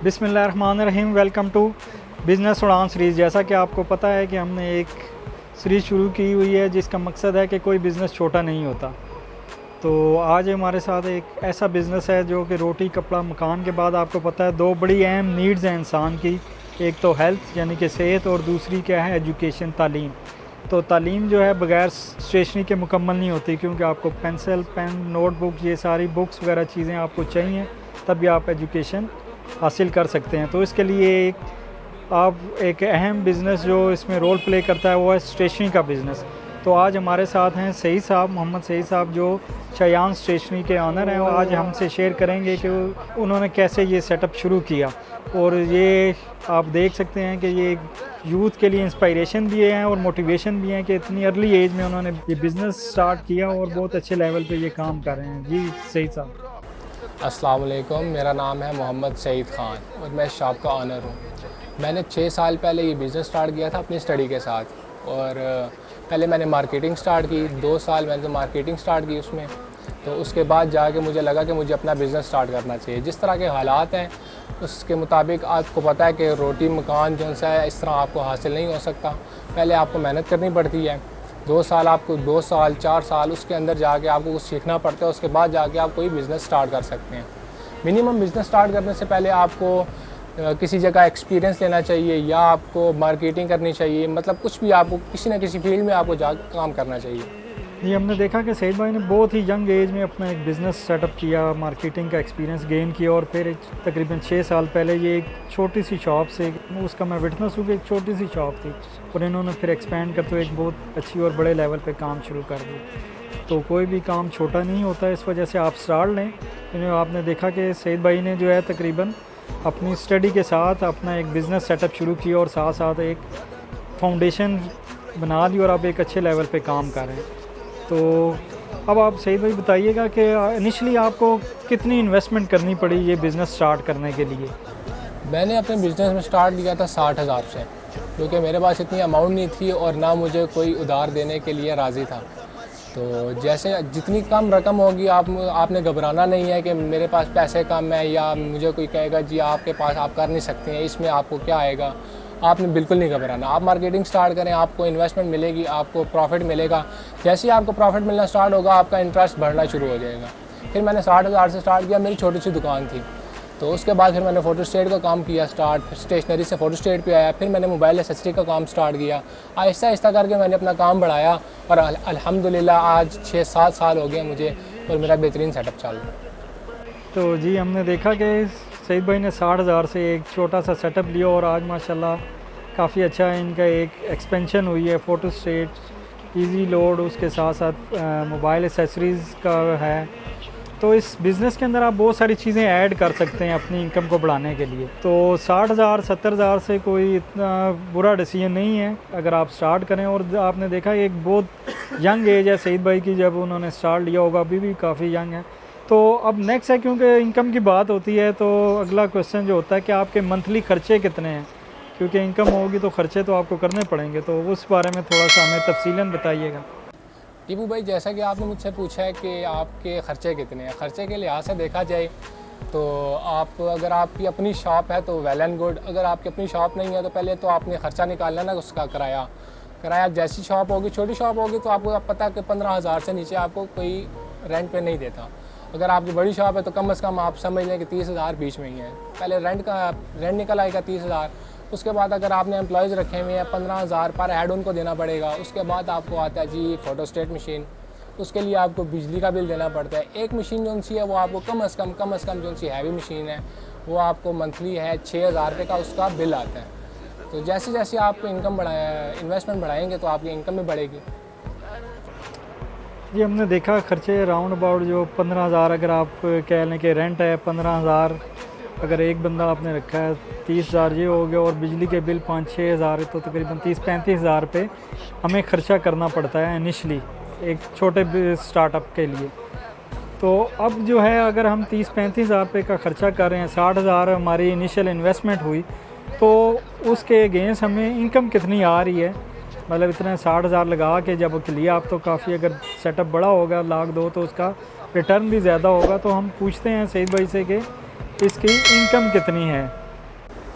बिस्मिल्लाहिर्रहमानिर्रहीम। Welcome to business उड़ान series. जैसा कि आपको पता है कि हमने एक सीरीज़ शुरू की हुई है जिसका मकसद है कि कोई बिज़नेस छोटा नहीं होता। तो आज हमारे साथ एक ऐसा बिज़नेस है जो कि रोटी कपड़ा मकान के बाद आपको पता है दो बड़ी अहम नीड्स हैं इंसान की। एक तो हेल्थ यानी कि सेहत, और दूसरी क्या है, एजुकेशन, तालीम। तो तालीम जो है बग़ैर स्टेशनरी के मुकम्मल नहीं होती, क्योंकि आपको पेंसिल, पेन, नोटबुक, ये सारी बुक्स वगैरह चीज़ें आपको चाहिए, तभी आप एजुकेशन हासिल कर सकते हैं। तो इसके लिए एक अहम बिज़नेस जो इसमें रोल प्ले करता है वो है स्टेशनरी का बिज़नेस। तो आज हमारे साथ हैं सईद साहब, मोहम्मद सईद साहब, जो शयान स्टेशनरी के ऑनर हैं। और आज हमसे शेयर करेंगे कि उन्होंने कैसे ये सेटअप शुरू किया। और ये आप देख सकते हैं कि ये यूथ के लिए इंस्पायरेशन भी है और मोटिवेशन भी है कि इतनी अर्ली एज में उन्होंने ये बिज़नेस स्टार्ट किया और बहुत अच्छे लेवल पे ये काम कर रहे हैं। जी सईद साहब। अस्सलाम वालेकुम, मेरा नाम है मोहम्मद सईद ख़ान और मैं इस शॉप का ऑनर हूँ। मैंने 6 साल पहले ये बिज़नेस स्टार्ट किया था अपनी स्टडी के साथ। और पहले मैंने मार्केटिंग स्टार्ट की, 2 साल मैंने तो मार्केटिंग स्टार्ट की उसमें। तो उसके बाद जाके मुझे लगा कि मुझे अपना बिज़नेस स्टार्ट करना चाहिए। जिस तरह के हालात हैं उसके मुताबिक आपको पता है कि रोटी मकान जो है इस तरह आपको हासिल नहीं हो सकता। पहले आपको मेहनत करनी पड़ती है, 2 साल, 4 साल उसके अंदर जाके आपको कुछ सीखना पड़ता है। उसके बाद जाके आप कोई बिज़नेस स्टार्ट कर सकते हैं। मिनिमम बिज़नेस स्टार्ट करने से पहले आपको किसी जगह एक्सपीरियंस लेना चाहिए या आपको मार्केटिंग करनी चाहिए, मतलब कुछ भी आपको किसी न किसी फील्ड में आपको जाकर काम करना चाहिए। ये हमने देखा कि सईद भाई ने बहुत ही यंग एज में अपना एक बिज़नेस सेटअप किया, मार्केटिंग का एक्सपीरियंस गेन किया, और फिर तकरीबन 6 साल पहले ये एक छोटी सी शॉप से, उसका मैं विटनेस हूँ कि एक छोटी सी शॉप थी, और इन्होंने फिर एक्सपेंड करते हुए एक बहुत अच्छी और बड़े लेवल पे काम शुरू कर दिया। तो कोई भी काम छोटा नहीं होता, इस वजह से आप स्टार्ट लें। आपने देखा कि सईद भाई ने जो है तकरीबन अपनी स्टडी के साथ अपना एक बिज़नेस सेटअप शुरू किया और साथ साथ एक फाउंडेशन बना ली, और अब एक अच्छे लेवल पे काम कर रहे हैं। तो अब आप सईद भाई बताइएगा कि इनिशियली आपको कितनी इन्वेस्टमेंट करनी पड़ी ये बिज़नेस स्टार्ट करने के लिए? मैंने अपने बिज़नेस में स्टार्ट किया था 60,000 से, क्योंकि मेरे पास इतनी अमाउंट नहीं थी और ना मुझे कोई उधार देने के लिए राज़ी था। तो जैसे जितनी कम रकम होगी आपने घबराना नहीं है कि मेरे पास पैसे कम है या मुझे कोई कहेगा जी आपके पास आप कर नहीं सकते हैं, इसमें आपको क्या आएगा। आपने बिल्कुल नहीं घबराना। आप मार्केटिंग स्टार्ट करें, आपको इन्वेस्टमेंट मिलेगी, आपको प्रॉफिट मिलेगा। जैसे ही आपको प्रॉफिट मिलना स्टार्ट होगा आपका इंटरेस्ट बढ़ना शुरू हो जाएगा। फिर मैंने 60,000 से स्टार्ट किया, मेरी छोटी सी दुकान थी। तो उसके बाद फिर मैंने फ़ोटोस्टेट का काम किया स्टार्ट, स्टेशनरी से फ़ोटोस्टेट पे आया। फिर मैंने मोबाइल एक्सेसरी का काम स्टार्ट किया। आहिस्ता आहिस्ता करके मैंने अपना काम बढ़ाया और अल्हम्दुलिल्लाह आज 6-7 साल हो गए मुझे और मेरा बेहतरीन सेटअप चल रहा है। तो जी हमने देखा कि सईद भाई ने 60,000 से एक छोटा सा सेटअप लिया और आज माशाल्लाह काफ़ी अच्छा इनका एक एक्सपेंशन हुई है। फ़ोटोस्टेट, इजी लोड, उसके साथ साथ मोबाइल एक्सेसरीज़ का है। तो इस बिज़नेस के अंदर आप बहुत सारी चीज़ें ऐड कर सकते हैं अपनी इनकम को बढ़ाने के लिए। तो 60,000 70,000 से कोई इतना बुरा डिसीजन नहीं है अगर आप स्टार्ट करें। और आपने देखा एक बहुत यंग एज है सईद भाई की, जब उन्होंने स्टार्ट लिया होगा, अभी भी काफ़ी यंग है। तो अब नेक्स्ट है, क्योंकि इनकम की बात होती है, तो अगला क्वेश्चन जो होता है कि आपके मंथली खर्चे कितने हैं, क्योंकि इनकम होगी तो खर्चे तो आपको करने पड़ेंगे। तो उस बारे में थोड़ा सा हमें तफसीलन बताइएगा। टीपू भाई, जैसा कि आपने मुझसे पूछा है कि आपके ख़र्चे कितने हैं, ख़र्चे के लिहाज से देखा जाए तो अगर आपकी अपनी शॉप है तो वेल एंड गुड। अगर आपकी अपनी शॉप नहीं है तो पहले तो आपने ख़र्चा निकालना ना उसका किराया। जैसी शॉप होगी, छोटी शॉप होगी तो आपको पता है कि 15,000 से नीचे आपको कोई रेंट पे नहीं देता। अगर आपकी बड़ी शॉप है तो कम से कम आप समझ लें कि 30,000 बीच में ही है। पहले रेंट निकल आएगा 30,000। उसके बाद अगर आपने एम्प्लॉयज़ रखे हुए हैं 15,000 पर हेड उनको देना पड़ेगा। उसके बाद आपको आता है जी फ़ोटोस्टेट मशीन, उसके लिए आपको बिजली का बिल देना पड़ता है। एक मशीन जो सी है वो आपको कम से कम जो सी हैवी मशीन है वो आपको मंथली है 6,000 रुपये का उसका बिल आता है। तो जैसे जैसे आप इन्वेस्टमेंट बढ़ाएंगे तो आपकी इनकम भी बढ़ेगी। जी हमने देखा खर्चे राउंड अबाउट जो 15,000, अगर आप कह लें कि रेंट है 15,000, अगर एक बंदा आपने रखा है 30,000 ये हो गया, और बिजली के बिल 5-6 हज़ार, तो तकरीबन 30-35,000 रुपये हमें ख़र्चा करना पड़ता है इनिशली एक छोटे स्टार्टअप के लिए। तो अब जो है अगर हम 30-35,000 रुपये का ख़र्चा कर रहे हैं, 60,000 हमारी इनिशियल इन्वेस्टमेंट हुई, तो उसके अगेंस्ट हमें इनकम कितनी आ रही है? मतलब इतना 60,000 लगा के जब लिया आप, तो काफ़ी अगर सेटअप बड़ा होगा 1,00,000-2 तो उसका रिटर्न भी ज़्यादा होगा। तो हम पूछते हैं सईद भाई से कि इसकी इनकम कितनी है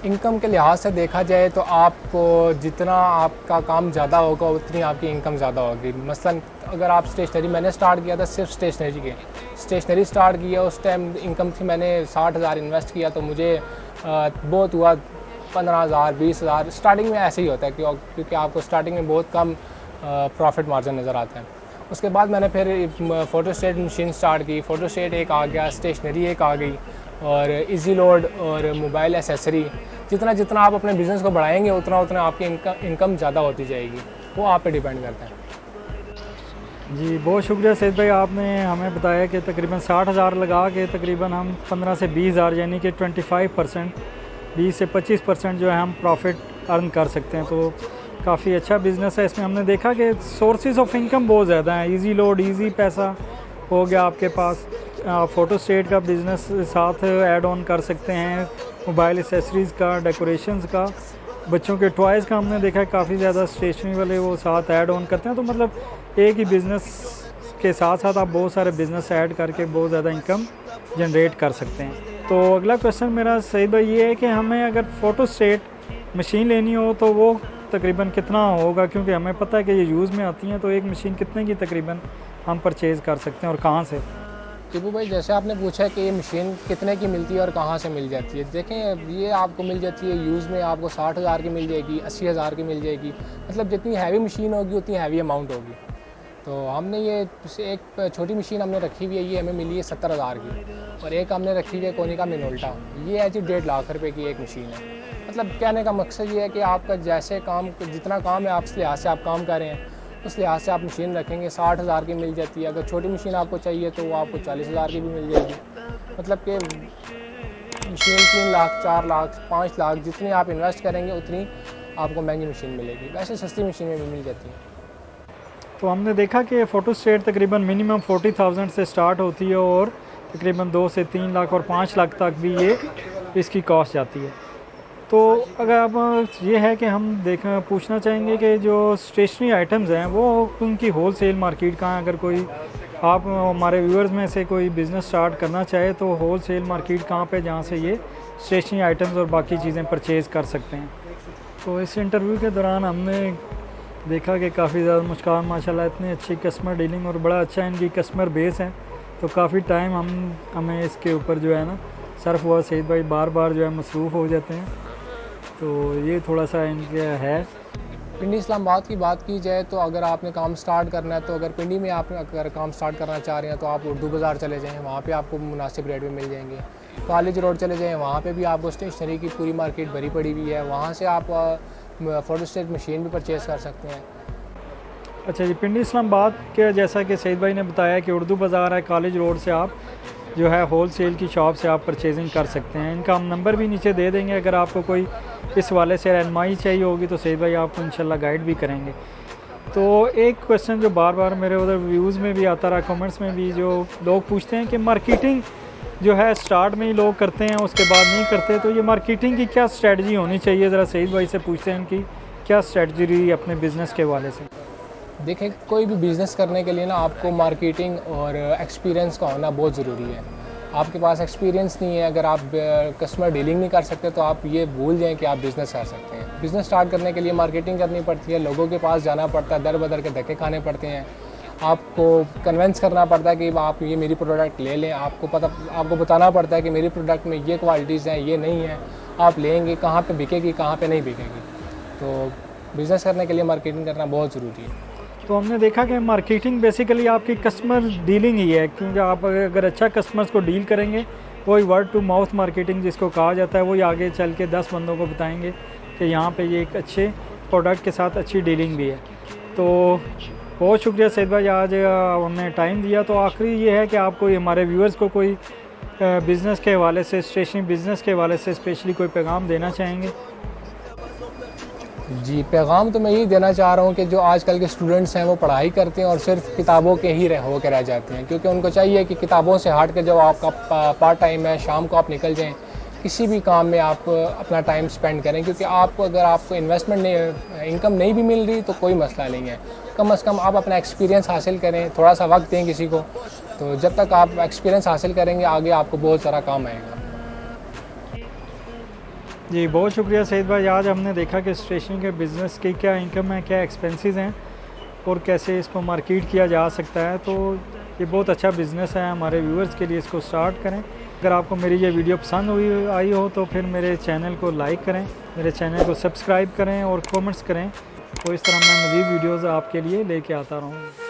इनकम के लिहाज से देखा जाए तो आपको जितना आपका काम ज़्यादा होगा उतनी आपकी इनकम ज़्यादा होगी। मसलन अगर आप स्टेशनरी, मैंने स्टार्ट किया था सिर्फ स्टेशनरी स्टार्ट किया, उस टाइम इनकम थी, मैंने 60,000 इन्वेस्ट किया तो मुझे बहुत हुआ 15,000 20,000। स्टार्टिंग में ऐसे ही होता है क्योंकि आपको स्टार्टिंग में बहुत कम प्रॉफिट मार्जिन नज़र आता है। उसके बाद मैंने फिर फ़ोटोस्टेट मशीन स्टार्ट की, फ़ोटोस्टेट एक आ गया, स्टेशनरी एक आ गई, और इजी लोड और मोबाइल एसेसरी। जितना जितना आप अपने बिज़नेस को बढ़ाएंगे उतना उतना आपकी इनकम ज़्यादा होती जाएगी, वो आप पे डिपेंड करता है। जी बहुत शुक्रिया सैयद भाई, आपने हमें बताया कि तकरीबन 60,000 लगा के तकरीबन हम 15 से 20,000 यानी कि 25%, 20 से 25% जो है हम प्रॉफिट अर्न कर सकते हैं। तो काफ़ी अच्छा बिज़नेस है। इसमें हमने देखा कि सोर्सेज ऑफ इनकम बहुत ज़्यादा हैं। इजी लोड, इजी पैसा हो गया आपके पास, फ़ोटोस्टेट का बिज़नेस साथ ऐड ऑन कर सकते हैं, मोबाइल एसेसरीज़ का, डेकोरेशंस का, बच्चों के टॉयज़ का हमने देखा है काफ़ी ज़्यादा स्टेशनरी वाले वो साथ ऐड ऑन करते हैं। तो मतलब एक ही बिज़नेस के साथ साथ आप बहुत सारे बिज़नेस ऐड करके बहुत ज़्यादा इनकम जनरेट कर सकते हैं। तो अगला क्वेश्चन मेरा सईद भाई ये है कि हमें अगर फ़ोटोस्टेट मशीन लेनी हो तो वो तकरीबन कितना होगा, क्योंकि हमें पता है कि ये यूज़ में आती हैं, तो एक मशीन कितने की तकरीबन हम परचेज़ कर सकते हैं और कहाँ से? टिपू भाई, जैसे आपने पूछा है कि ये मशीन कितने की मिलती है और कहाँ से मिल जाती है, देखें ये आपको मिल जाती है यूज़ में, आपको 60,000 की मिल जाएगी, 80,000 की मिल जाएगी। मतलब जितनी हैवी मशीन होगी उतनी हैवी अमाउंट होगी। तो हमने ये एक छोटी मशीन हमने रखी हुई है, ये हमें मिली है 70,000 की, और एक हमने रखी हुई है कोनिका मिनोल्टा, ये है जी 1.5 लाख रुपए की एक मशीन है। मतलब कहने का मकसद ये है कि आपका जैसे काम, जितना काम है आप उस लिहाज से आप काम कर रहे हैं, उस लिहाज से आप मशीन रखेंगे। 60,000 की मिल जाती है। अगर छोटी मशीन आपको चाहिए तो वो आपको 40,000 की भी मिल जाएगी। मतलब कि मशीन 3 लाख, 4 लाख, 5 लाख जितनी आप इन्वेस्ट करेंगे उतनी आपको महंगी मशीन मिलेगी। वैसे सस्ती मशीनें भी मिल जाती हैं। तो हमने देखा कि फ़ोटोस्टेट तकरीबन मिनिमम 40,000 से स्टार्ट होती है और तकरीबन 2 से 3 लाख और 5 लाख तक भी ये इसकी कॉस्ट जाती है। तो अगर अब ये है कि हम पूछना चाहेंगे कि जो स्टेशनरी आइटम्स हैं वो उनकी होल सेल मार्केट कहाँ है? अगर कोई आप हमारे व्यूअर्स में से कोई बिज़नेस स्टार्ट करना चाहे तो होल सेल मार्केट कहाँ पे जहाँ से ये स्टेशनरी आइटम्स और बाकी चीज़ें परचेज़ कर सकते हैं? तो इस इंटरव्यू के दौरान हमने देखा कि काफ़ी ज़्यादा मुस्कान, माशाल्लाह इतनी अच्छी कस्टमर डीलिंग और बड़ा अच्छा इनकी कस्टमर बेस है। तो काफ़ी टाइम हमें इसके ऊपर जो है ना सर्फ हुआ। सईद भाई बार बार जो है मसरूफ़ हो जाते हैं, तो ये थोड़ा सा इनका है। पिंडी इस्लामाबाद की बात की जाए तो अगर आपने काम स्टार्ट करना है तो अगर पिंडी में आप अगर काम स्टार्ट करना चाह रहे हैं तो आप उर्दू बाज़ार चले जाएँ, वहाँ पे आपको मुनासिब रेट में मिल जाएंगे। कॉलेज रोड चले जाएँ, वहाँ पे भी आपको स्टेशनरी की पूरी मार्केट भरी पड़ी हुई है, वहाँ से आप फ़ोटोस्टेट मशीन भी परचेज़ कर सकते हैं। अच्छा जी, पिंडी इस्लामाबाद के जैसा कि सईद भाई ने बताया कि उर्दू बाज़ार है, कॉलेज रोड से आप जो है होल सेल की शॉप से आप परचेजिंग कर सकते हैं। इनका हम नंबर भी नीचे दे देंगे, अगर आपको कोई इस वाले से रहनुमाई चाहिए होगी तो सईद भाई आपको इंशाल्लाह गाइड भी करेंगे। तो एक क्वेश्चन जो बार बार मेरे उधर व्यूज़ में भी आता रहा, कमेंट्स में भी, जो लोग पूछते हैं कि मार्केटिंग जो है स्टार्ट में ही लोग करते हैं उसके बाद नहीं करते, तो ये मार्केटिंग की क्या स्ट्रेटजी होनी चाहिए? ज़रा सईद भाई से पूछते हैं इनकी क्या स्ट्रेटजी रही अपने बिज़नेस के हवाले से। देखिए, कोई भी बिज़नेस करने के लिए ना आपको मार्केटिंग और एक्सपीरियंस का होना बहुत ज़रूरी है। आपके पास एक्सपीरियंस नहीं है, अगर आप कस्टमर डीलिंग नहीं कर सकते तो आप ये भूल जाएं कि आप बिज़नेस कर सकते हैं। बिज़नेस स्टार्ट करने के लिए मार्केटिंग करनी पड़ती है, लोगों के पास जाना पड़ता है, दर बदर के धक्के खाने पड़ते हैं, आपको कन्विंस करना पड़ता है कि आप ये मेरी प्रोडक्ट ले लें। आपको बताना पड़ता है कि मेरी प्रोडक्ट में ये क्वालिटीज़ हैं, ये नहीं है, आप लेंगे, कहाँ पे बिकेगी, कहाँ पे नहीं बिकेगी। तो बिज़नेस करने के लिए मार्केटिंग करना बहुत ज़रूरी है। तो हमने देखा कि मार्केटिंग बेसिकली आपकी कस्टमर डीलिंग ही है, क्योंकि आप अगर अच्छा कस्टमर्स को डील करेंगे, वही वर्ड टू माउथ मार्केटिंग जिसको कहा जाता है, वही आगे चल के 10 बंदों को बताएंगे कि यहाँ पे ये एक अच्छे प्रोडक्ट के साथ अच्छी डीलिंग भी है। तो बहुत शुक्रिया सईद भाई, आज हमने टाइम दिया। तो आखिरी ये है कि आपको हमारे व्यूअर्स को कोई बिज़नेस के हवाले से, स्टेशनरी बिज़नेस के हवाले से स्पेशली कोई पैगाम देना चाहेंगे? जी, पैगाम तो मैं यही देना चाह रहा हूँ कि जो आजकल के स्टूडेंट्स हैं वो पढ़ाई करते हैं और सिर्फ किताबों के ही हो के रह जाते हैं, क्योंकि उनको चाहिए कि किताबों से हट के जब आपका पार्ट टाइम है, शाम को आप निकल जाएं, किसी भी काम में आप अपना टाइम स्पेंड करें। क्योंकि अगर आपको इन्वेस्टमेंट नहीं, इनकम नहीं भी मिल रही तो कोई मसला नहीं है, कम से कम आप अपना एक्सपीरियंस हासिल करें, थोड़ा सा वक्त दें किसी को। तो जब तक आप एक्सपीरियंस हासिल करेंगे आगे आपको बहुत सारा काम आएगा। जी बहुत शुक्रिया सईद भाई। आज हमने देखा कि स्टेशनरी के बिज़नेस की क्या इनकम है, क्या एक्सपेंसेस हैं और कैसे इसको मार्केट किया जा सकता है। तो ये बहुत अच्छा बिज़नेस है हमारे व्यूअर्स के लिए, इसको स्टार्ट करें। अगर आपको मेरी ये वीडियो पसंद आई हो तो फिर मेरे चैनल को लाइक करें, मेरे चैनल को सब्सक्राइब करें और कमेंट्स करें, तो इस तरह मैं मज़ीद वीडियोज़ आपके लिए लेके आता रहूँगा।